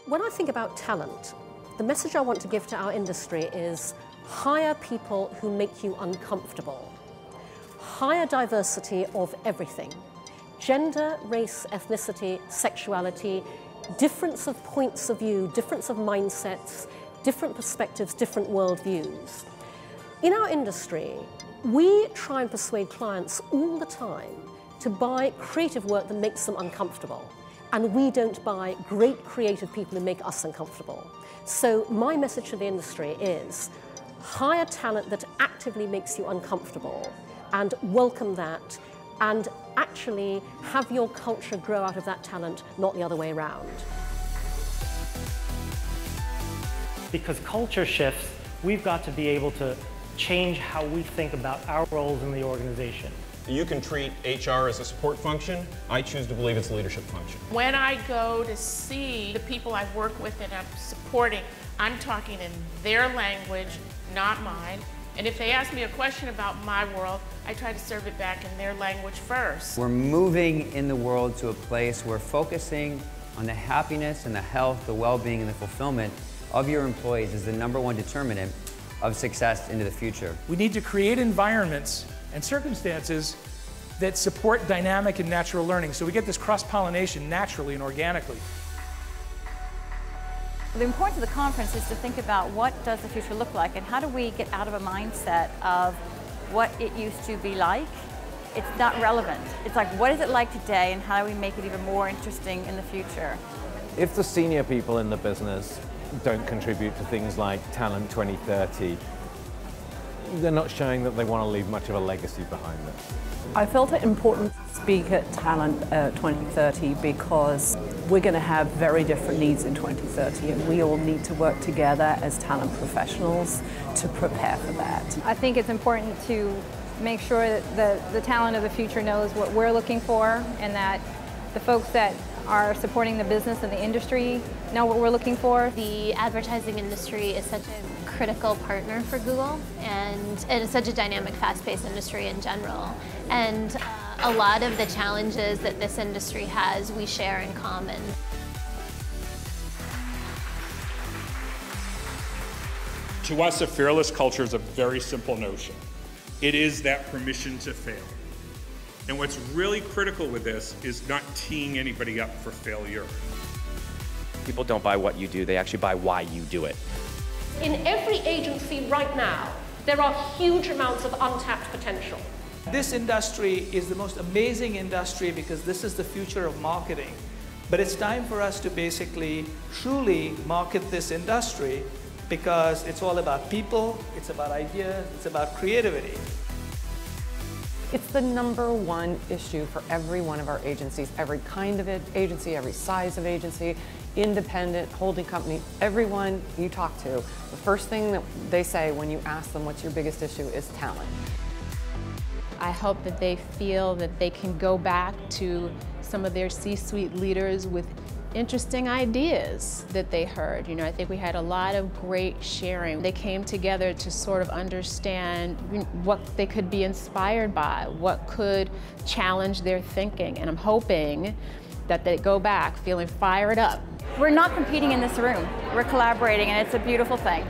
When I think about talent, the message I want to give to our industry is hire people who make you uncomfortable. Hire diversity of everything. Gender, race, ethnicity, sexuality, difference of points of view, difference of mindsets, different perspectives, different worldviews. In our industry, we try and persuade clients all the time to buy creative work that makes them uncomfortable. And we don't buy great creative people who make us uncomfortable. So my message to the industry is hire talent that actively makes you uncomfortable and welcome that, and actually have your culture grow out of that talent, not the other way around. Because culture shifts, we've got to be able to change how we think about our roles in the organization. You can treat HR as a support function. I choose to believe it's a leadership function. When I go to see the people I work with and I'm supporting, I'm talking in their language, not mine. And if they ask me a question about my world, I try to serve it back in their language first. We're moving in the world to a place where focusing on the happiness and the health, the well-being and the fulfillment of your employees is the #1 determinant of success into the future. We need to create environments and circumstances that support dynamic and natural learning, so we get this cross-pollination naturally and organically. The importance of the conference is to think about what does the future look like and how do we get out of a mindset of what it used to be like. It's not relevant. It's like, what is it like today and how do we make it even more interesting in the future? If the senior people in the business don't contribute to things like Talent 2030, they're not showing that they want to leave much of a legacy behind them. I felt it important to speak at Talent 2030 because we're going to have very different needs in 2030 and we all need to work together as talent professionals to prepare for that. I think it's important to make sure that the talent of the future knows what we're looking for and that the folks that are supporting the business and the industry know what we're looking for. The advertising industry is such a critical partner for Google, and it's such a dynamic, fast-paced industry in general. And a lot of the challenges that this industry has, we share in common. To us, a fearless culture is a very simple notion. It is that permission to fail. And what's really critical with this is not teeing anybody up for failure. People don't buy what you do, they actually buy why you do it. In every agency right now, there are huge amounts of untapped potential. This industry is the most amazing industry because this is the future of marketing. But it's time for us to basically truly market this industry because it's all about people, it's about ideas, it's about creativity. It's the #1 issue for every one of our agencies, every kind of agency, every size of agency, independent, holding company, everyone you talk to, the first thing that they say when you ask them what's your biggest issue is talent. I hope that they feel that they can go back to some of their C-suite leaders with interesting ideas that they heard. You know, I think we had a lot of great sharing. They came together to sort of understand what they could be inspired by, what could challenge their thinking. And I'm hoping that they go back feeling fired up. We're not competing in this room. We're collaborating, and it's a beautiful thing.